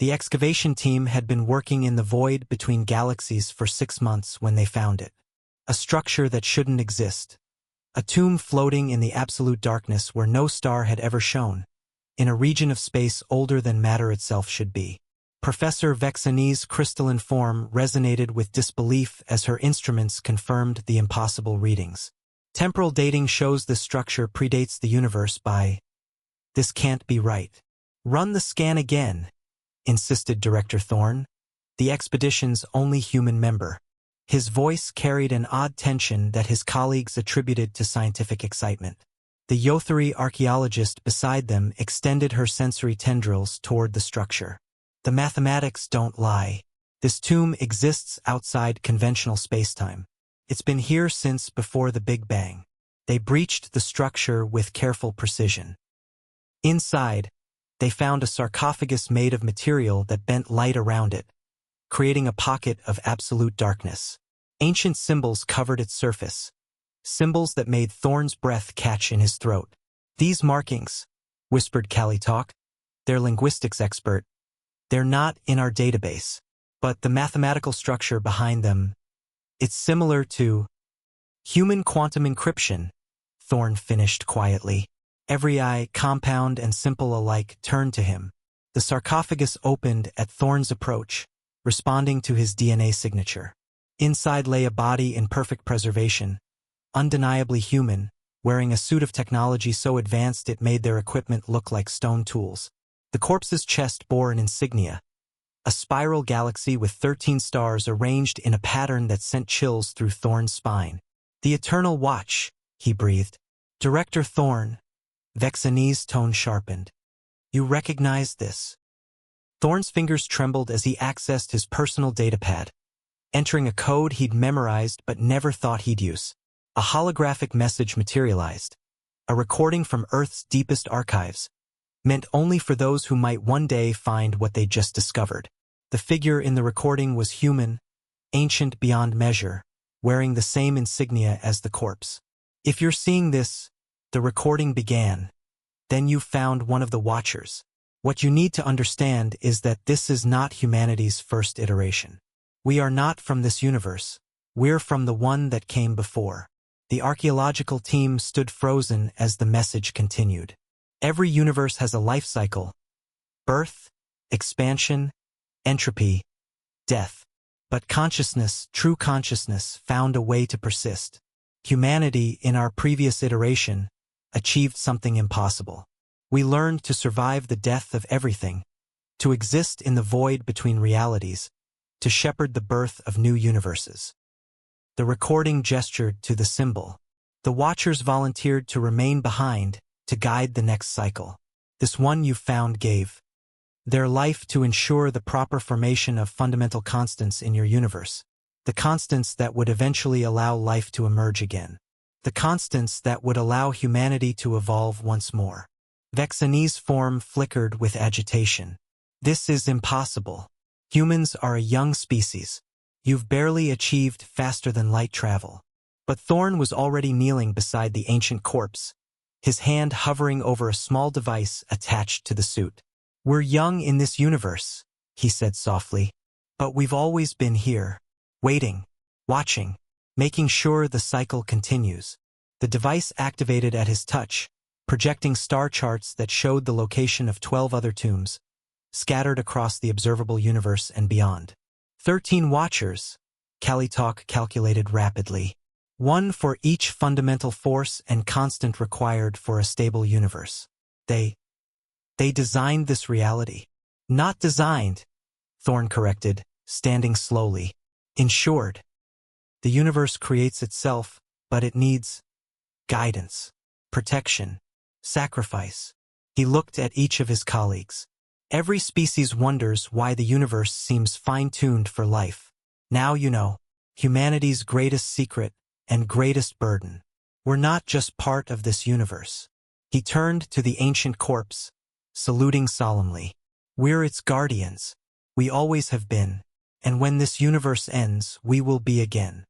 The excavation team had been working in the void between galaxies for 6 months when they found it. A structure that shouldn't exist. A tomb floating in the absolute darkness where no star had ever shone, in a region of space older than matter itself should be. Professor Vexani's crystalline form resonated with disbelief as her instruments confirmed the impossible readings. Temporal dating shows this structure predates the universe by... This can't be right. Run the scan again, insisted Director Thorne, the expedition's only human member. His voice carried an odd tension that his colleagues attributed to scientific excitement. The Yotheri archaeologist beside them extended her sensory tendrils toward the structure. The mathematics don't lie. This tomb exists outside conventional spacetime. It's been here since before the Big Bang. They breached the structure with careful precision. Inside, they found a sarcophagus made of material that bent light around it, creating a pocket of absolute darkness. Ancient symbols covered its surface, symbols that made Thorne's breath catch in his throat. These markings, whispered Kallitalk, their linguistics expert, they're not in our database, but the mathematical structure behind them, it's similar to human quantum encryption, Thorne finished quietly. Every eye, compound and simple alike, turned to him. The sarcophagus opened at Thorne's approach, responding to his DNA signature. Inside lay a body in perfect preservation, undeniably human, wearing a suit of technology so advanced it made their equipment look like stone tools. The corpse's chest bore an insignia, a spiral galaxy with 13 stars arranged in a pattern that sent chills through Thorne's spine. The Eternal Watch, he breathed. Director Thorne. Vexani's tone sharpened. You recognize this? Thorne's fingers trembled as he accessed his personal datapad, entering a code he'd memorized but never thought he'd use. A holographic message materialized, a recording from Earth's deepest archives, meant only for those who might one day find what they'd just discovered. The figure in the recording was human, ancient beyond measure, wearing the same insignia as the corpse. If you're seeing this, the recording began. Then you found one of the Watchers. What you need to understand is that this is not humanity's first iteration. We are not from this universe. We're from the one that came before. The archaeological team stood frozen as the message continued. Every universe has a life cycle. Birth, expansion, entropy, death. But consciousness, true consciousness, found a way to persist. Humanity, in our previous iteration, achieved something impossible. We learned to survive the death of everything, to exist in the void between realities, to shepherd the birth of new universes. The recording gestured to the symbol. The Watchers volunteered to remain behind, to guide the next cycle. This one you found gave their life to ensure the proper formation of fundamental constants in your universe, the constants that would eventually allow life to emerge again. The constants that would allow humanity to evolve once more. Vexani's form flickered with agitation. This is impossible. Humans are a young species. You've barely achieved faster than light travel. But Thorne was already kneeling beside the ancient corpse, his hand hovering over a small device attached to the suit. We're young in this universe, he said softly, but we've always been here, waiting, watching, making sure the cycle continues. The device activated at his touch, projecting star charts that showed the location of 12 other tombs, scattered across the observable universe and beyond. 13 Watchers, Kallitalk calculated rapidly. One for each fundamental force and constant required for a stable universe. They designed this reality. Not designed, Thorne corrected, standing slowly. Ensured. The universe creates itself, but it needs guidance, protection, sacrifice. He looked at each of his colleagues. Every species wonders why the universe seems fine-tuned for life. Now you know, humanity's greatest secret and greatest burden. We're not just part of this universe. He turned to the ancient corpse, saluting solemnly. We're its guardians. We always have been, and when this universe ends, we will be again.